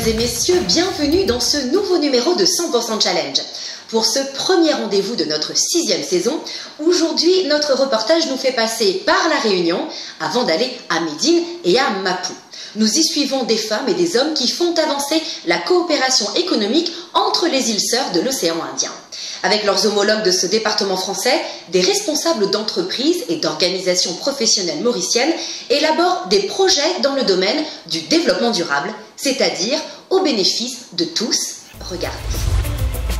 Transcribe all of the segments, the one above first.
et messieurs, bienvenue dans ce nouveau numéro de 100% Challenge. Pour ce premier rendez-vous de notre 6e saison, aujourd'hui, notre reportage nous fait passer par La Réunion avant d'aller à Médine et à Mapou. Nous y suivons des femmes et des hommes qui font avancer la coopération économique entre les îles sœurs de l'océan Indien. Avec leurs homologues de ce département français, des responsables d'entreprises et d'organisations professionnelles mauriciennes élaborent des projets dans le domaine du développement durable, c'est-à-dire au bénéfice de tous. Regardez.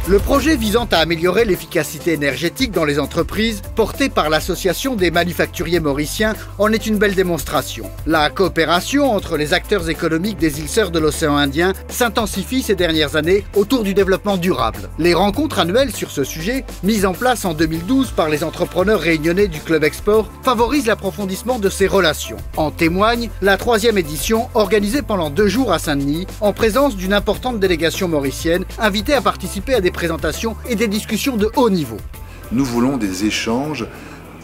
Le projet visant à améliorer l'efficacité énergétique dans les entreprises, porté par l'Association des manufacturiers mauriciens, en est une belle démonstration. La coopération entre les acteurs économiques des îles sœurs de l'océan Indien s'intensifie ces dernières années autour du développement durable. Les rencontres annuelles sur ce sujet, mises en place en 2012 par les entrepreneurs réunionnais du Club Export, favorisent l'approfondissement de ces relations. En témoigne la 3e édition organisée pendant 2 jours à Saint-Denis, en présence d'une importante délégation mauricienne, invitée à participer à des présentations et des discussions de haut niveau. Nous voulons des échanges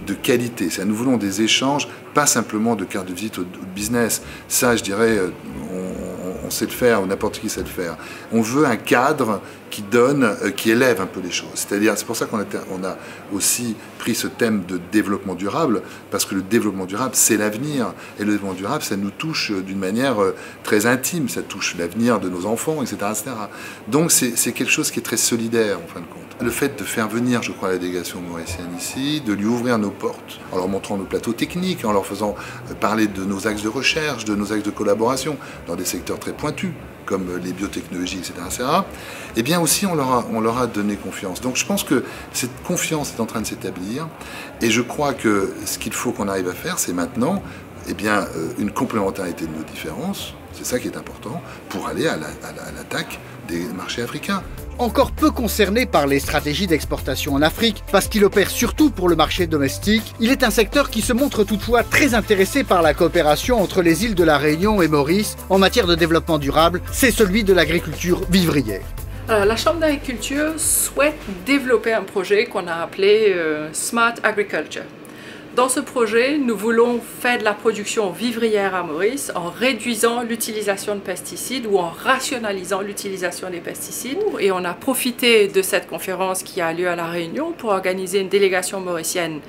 de qualité, nous voulons des échanges, pas simplement de carte de visite ou de business. Ça, je dirais, on sait le faire, ou n'importe qui sait le faire. On veut un cadre qui donne, qui élève un peu les choses. C'est-à-dire, c'est pour ça qu'on a aussi pris ce thème de développement durable, parce que le développement durable, c'est l'avenir. Et le développement durable, ça nous touche d'une manière très intime, ça touche l'avenir de nos enfants, etc. etc. Donc c'est quelque chose qui est très solidaire, en fin de compte. Le fait de faire venir, je crois, la délégation mauricienne ici, de lui ouvrir nos portes, en leur montrant nos plateaux techniques, en leur faisant parler de nos axes de recherche, de nos axes de collaboration, dans des secteurs très pointus, comme les biotechnologies, etc., etc., eh bien aussi on leur a donné confiance. Donc je pense que cette confiance est en train de s'établir, et je crois que ce qu'il faut qu'on arrive à faire, c'est maintenant une complémentarité de nos différences, c'est ça qui est important, pour aller à l'attaque des marchés africains. Encore peu concerné par les stratégies d'exportation en Afrique, parce qu'il opère surtout pour le marché domestique, il est un secteur qui se montre toutefois très intéressé par la coopération entre les îles de la Réunion et Maurice en matière de développement durable, c'est celui de l'agriculture vivrière. La Chambre d'agriculture souhaite développer un projet qu'on a appelé Smart Agriculture. Dans ce projet, nous voulons faire de la production vivrière à Maurice en réduisant l'utilisation de pesticides ou en rationalisant l'utilisation des pesticides. Et on a profité de cette conférence qui a lieu à La Réunion pour organiser une délégation mauricienne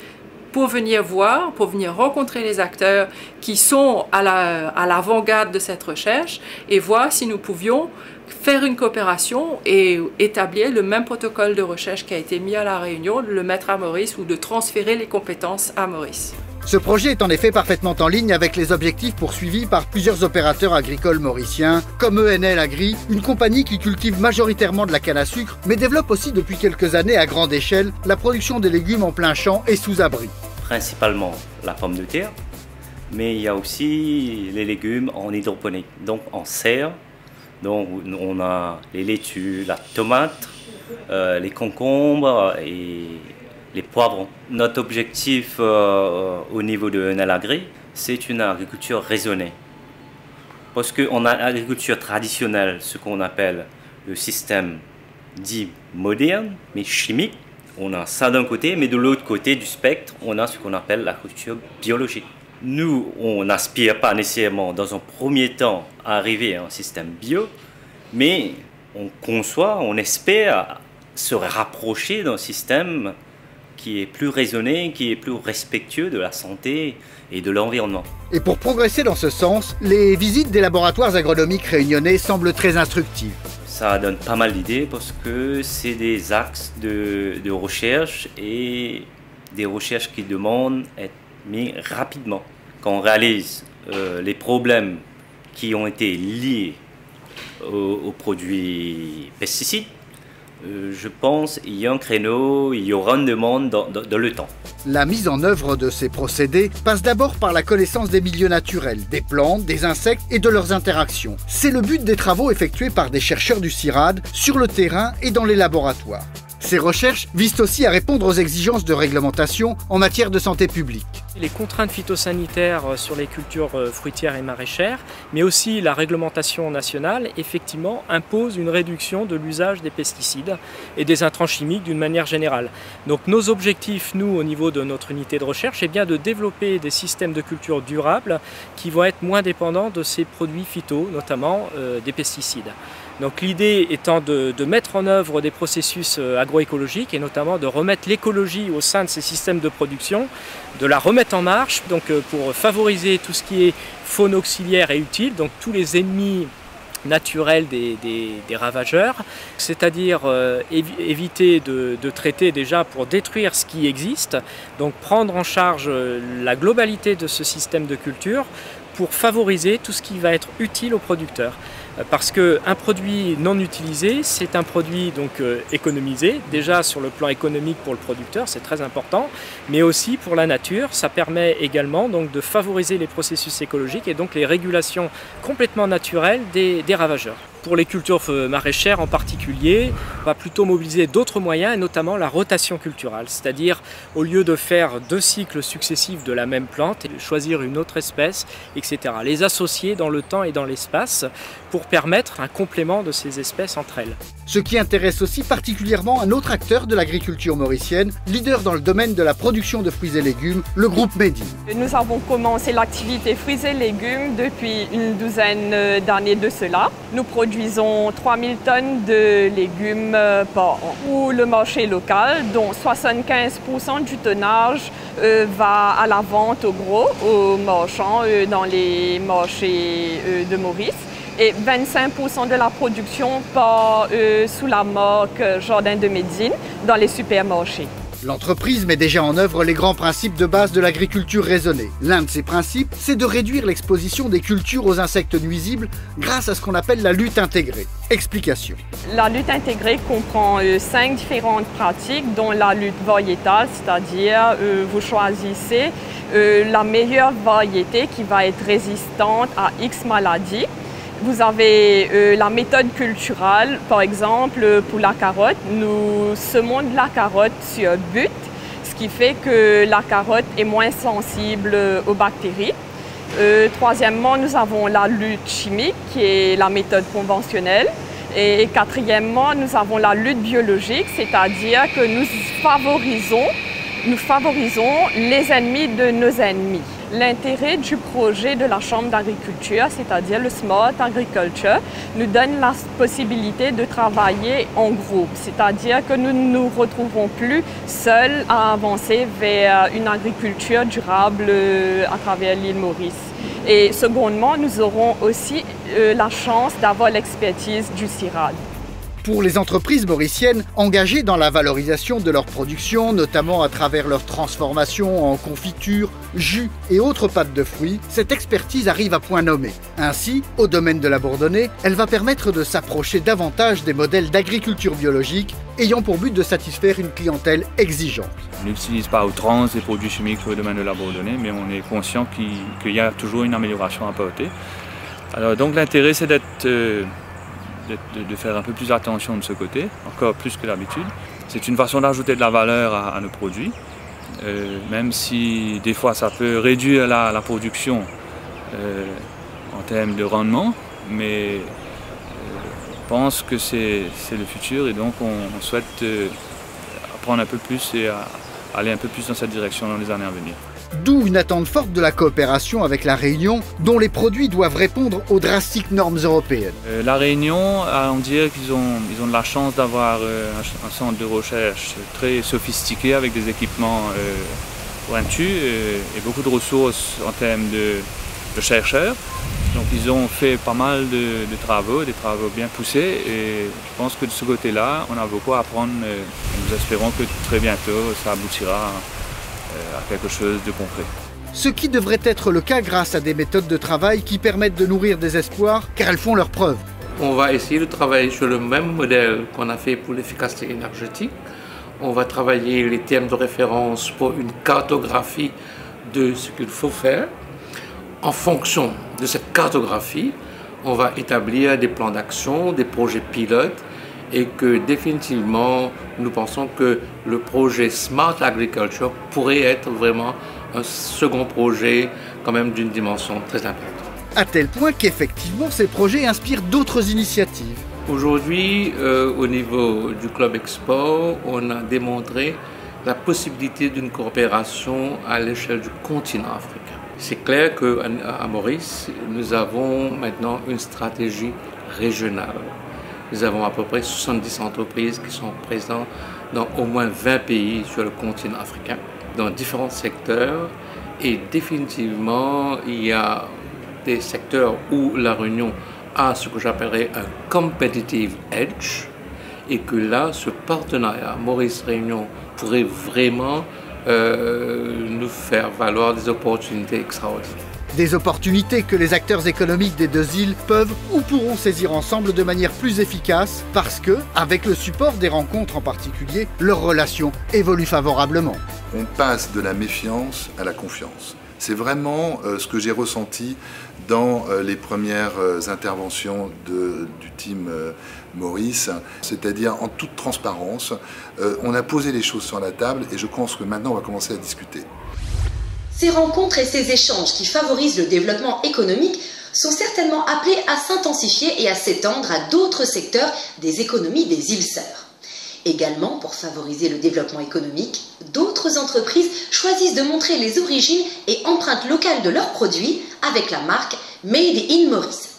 pour venir voir, pour venir rencontrer les acteurs qui sont à l'avant-garde de cette recherche et voir si nous pouvions faire une coopération et établir le même protocole de recherche qui a été mis à La Réunion, de le mettre à Maurice ou de transférer les compétences à Maurice. Ce projet est en effet parfaitement en ligne avec les objectifs poursuivis par plusieurs opérateurs agricoles mauriciens, comme ENL Agri, une compagnie qui cultive majoritairement de la canne à sucre, mais développe aussi depuis quelques années à grande échelle la production des légumes en plein champ et sous abri. Principalement la pomme de terre, mais il y a aussi les légumes en hydroponique, donc en serre. Donc on a les laitues, la tomate, les concombres et les poivrons. Notre objectif au niveau de ENL Agri, c'est une agriculture raisonnée. Parce qu'on a l'agriculture traditionnelle, ce qu'on appelle le système dit moderne, mais chimique. On a ça d'un côté, mais de l'autre côté du spectre, on a ce qu'on appelle l'agriculture biologique. Nous, on n'aspire pas nécessairement dans un premier temps à arriver à un système bio, mais on conçoit, on espère se rapprocher d'un système qui est plus raisonné, qui est plus respectueux de la santé et de l'environnement. Et pour progresser dans ce sens, les visites des laboratoires agronomiques réunionnais semblent très instructives. Ça donne pas mal d'idées parce que c'est des axes de recherche et des recherches qui demandent être mis rapidement. Quand on réalise les problèmes qui ont été liés aux produits pesticides, je pense qu'il y a un créneau, il y aura une demande dans le temps. La mise en œuvre de ces procédés passe d'abord par la connaissance des milieux naturels, des plantes, des insectes et de leurs interactions. C'est le but des travaux effectués par des chercheurs du CIRAD sur le terrain et dans les laboratoires. Ces recherches visent aussi à répondre aux exigences de réglementation en matière de santé publique. Les contraintes phytosanitaires sur les cultures fruitières et maraîchères, mais aussi la réglementation nationale, effectivement, impose une réduction de l'usage des pesticides et des intrants chimiques d'une manière générale. Donc nos objectifs, nous, au niveau de notre unité de recherche, est bien de développer des systèmes de culture durables qui vont être moins dépendants de ces produits phyto, notamment des pesticides. Donc l'idée étant de mettre en œuvre des processus agroécologiques et notamment de remettre l'écologie au sein de ces systèmes de production, de la remettre en marche donc pour favoriser tout ce qui est faune auxiliaire et utile, donc tous les ennemis naturels des ravageurs, c'est-à-dire éviter de traiter déjà pour détruire ce qui existe, donc prendre en charge la globalité de ce système de culture pour favoriser tout ce qui va être utile aux producteurs. Parce qu'un produit non utilisé, c'est un produit donc économisé, déjà sur le plan économique pour le producteur, c'est très important, mais aussi pour la nature, ça permet également donc de favoriser les processus écologiques et donc les régulations complètement naturelles des ravageurs. Pour les cultures maraîchères en particulier, on va plutôt mobiliser d'autres moyens, et notamment la rotation culturelle, c'est-à-dire au lieu de faire 2 cycles successifs de la même plante, choisir une autre espèce, etc. Les associer dans le temps et dans l'espace pour permettre un complément de ces espèces entre elles. Ce qui intéresse aussi particulièrement un autre acteur de l'agriculture mauricienne, leader dans le domaine de la production de fruits et légumes, le groupe Medi. Nous avons commencé l'activité fruits et légumes depuis une douzaine d'années de cela. Nous produisons 3000 tonnes de légumes par an. Pour le marché local, dont 75% du tonnage va à la vente au gros, aux marchands dans les marchés de Maurice. Et 25% de la production part sous la marque Jardin de Médine dans les supermarchés. L'entreprise met déjà en œuvre les grands principes de base de l'agriculture raisonnée. L'un de ces principes, c'est de réduire l'exposition des cultures aux insectes nuisibles grâce à ce qu'on appelle la lutte intégrée. Explication. La lutte intégrée comprend 5 différentes pratiques, dont la lutte variétale, c'est-à-dire vous choisissez la meilleure variété qui va être résistante à X maladies. Vous avez la méthode culturelle, par exemple pour la carotte, nous semons de la carotte sur butte, ce qui fait que la carotte est moins sensible aux bactéries. Troisièmement, nous avons la lutte chimique, qui est la méthode conventionnelle. Et quatrièmement, nous avons la lutte biologique, c'est-à-dire que nous favorisons les ennemis de nos ennemis. L'intérêt du projet de la Chambre d'agriculture, c'est-à-dire le Smart Agriculture, nous donne la possibilité de travailler en groupe, c'est-à-dire que nous ne nous retrouvons plus seuls à avancer vers une agriculture durable à travers l'île Maurice. Et secondement, nous aurons aussi la chance d'avoir l'expertise du CIRAD. Pour les entreprises mauriciennes engagées dans la valorisation de leur production, notamment à travers leur transformation en confiture, jus et autres pâtes de fruits, cette expertise arrive à point nommé. Ainsi, au domaine de la Bourdonnais, elle va permettre de s'approcher davantage des modèles d'agriculture biologique ayant pour but de satisfaire une clientèle exigeante. On n'utilise pas à outrance des produits chimiques sur le domaine de la Bourdonnais, mais on est conscient qu'il y a toujours une amélioration à apporter. Alors, donc l'intérêt, c'est de faire un peu plus attention de ce côté, encore plus que d'habitude. C'est une façon d'ajouter de la valeur à nos produits, même si des fois ça peut réduire la production en termes de rendement, mais je pense que c'est le futur et donc on souhaite apprendre un peu plus et aller un peu plus dans cette direction dans les années à venir. D'où une attente forte de la coopération avec La Réunion, dont les produits doivent répondre aux drastiques normes européennes. La Réunion, on dirait qu'ils ont de la chance d'avoir un centre de recherche très sophistiqué avec des équipements pointus et beaucoup de ressources en termes de chercheurs. Donc ils ont fait pas mal de travaux, des travaux bien poussés et je pense que de ce côté-là, on a beaucoup à apprendre. Nous espérons que très bientôt, ça aboutira à quelque chose de concret. Ce qui devrait être le cas grâce à des méthodes de travail qui permettent de nourrir des espoirs, car elles font leurs preuves. On va essayer de travailler sur le même modèle qu'on a fait pour l'efficacité énergétique. On va travailler les termes de référence pour une cartographie de ce qu'il faut faire. En fonction de cette cartographie, on va établir des plans d'action, des projets pilotes et que définitivement nous pensons que le projet Smart Agriculture pourrait être vraiment un second projet quand même d'une dimension très importante. À tel point qu'effectivement ces projets inspirent d'autres initiatives. Aujourd'hui, au niveau du Club Export, on a démontré la possibilité d'une coopération à l'échelle du continent africain. C'est clair qu'à Maurice, nous avons maintenant une stratégie régionale. Nous avons à peu près 70 entreprises qui sont présentes dans au moins 20 pays sur le continent africain, dans différents secteurs. Et définitivement, il y a des secteurs où la Réunion a ce que j'appellerais un competitive edge, et que là, ce partenariat Maurice-Réunion pourrait vraiment nous faire valoir des opportunités extraordinaires. Des opportunités que les acteurs économiques des deux îles peuvent ou pourront saisir ensemble de manière plus efficace parce que, avec le support des rencontres en particulier, leurs relations évoluent favorablement. On passe de la méfiance à la confiance. C'est vraiment ce que j'ai ressenti dans les premières interventions du team Maurice, c'est-à-dire en toute transparence. On a posé les choses sur la table et je pense que maintenant on va commencer à discuter. Ces rencontres et ces échanges qui favorisent le développement économique sont certainement appelés à s'intensifier et à s'étendre à d'autres secteurs des économies des îles Sœurs. Également, pour favoriser le développement économique, d'autres entreprises choisissent de montrer les origines et empreintes locales de leurs produits avec la marque Made in Maurice.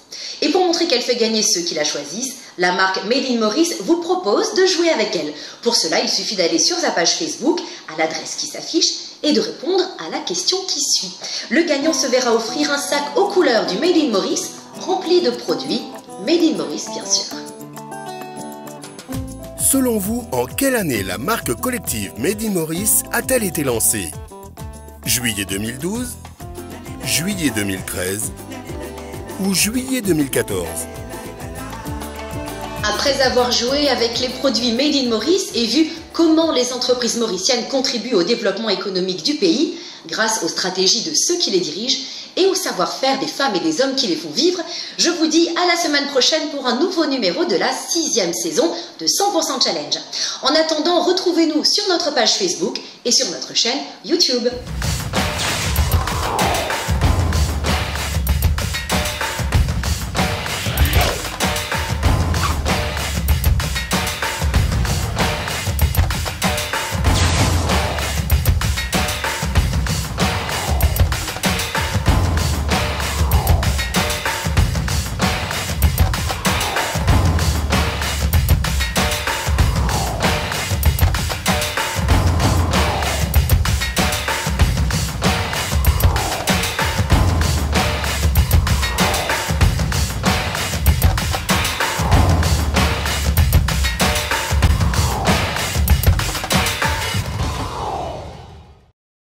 Et pour montrer qu'elle fait gagner ceux qui la choisissent, la marque Made in Maurice vous propose de jouer avec elle. Pour cela, il suffit d'aller sur sa page Facebook, à l'adresse qui s'affiche, et de répondre à la question qui suit. Le gagnant se verra offrir un sac aux couleurs du Made in Maurice, rempli de produits Made in Maurice, bien sûr. Selon vous, en quelle année la marque collective Made in Maurice a-t-elle été lancée? Juillet 2012, juillet 2013 ou juillet 2014? Après avoir joué avec les produits Made in Maurice et vu comment les entreprises mauriciennes contribuent au développement économique du pays, grâce aux stratégies de ceux qui les dirigent et au savoir-faire des femmes et des hommes qui les font vivre, je vous dis à la semaine prochaine pour un nouveau numéro de la 6e saison de 100% Challenge. En attendant, retrouvez-nous sur notre page Facebook et sur notre chaîne YouTube.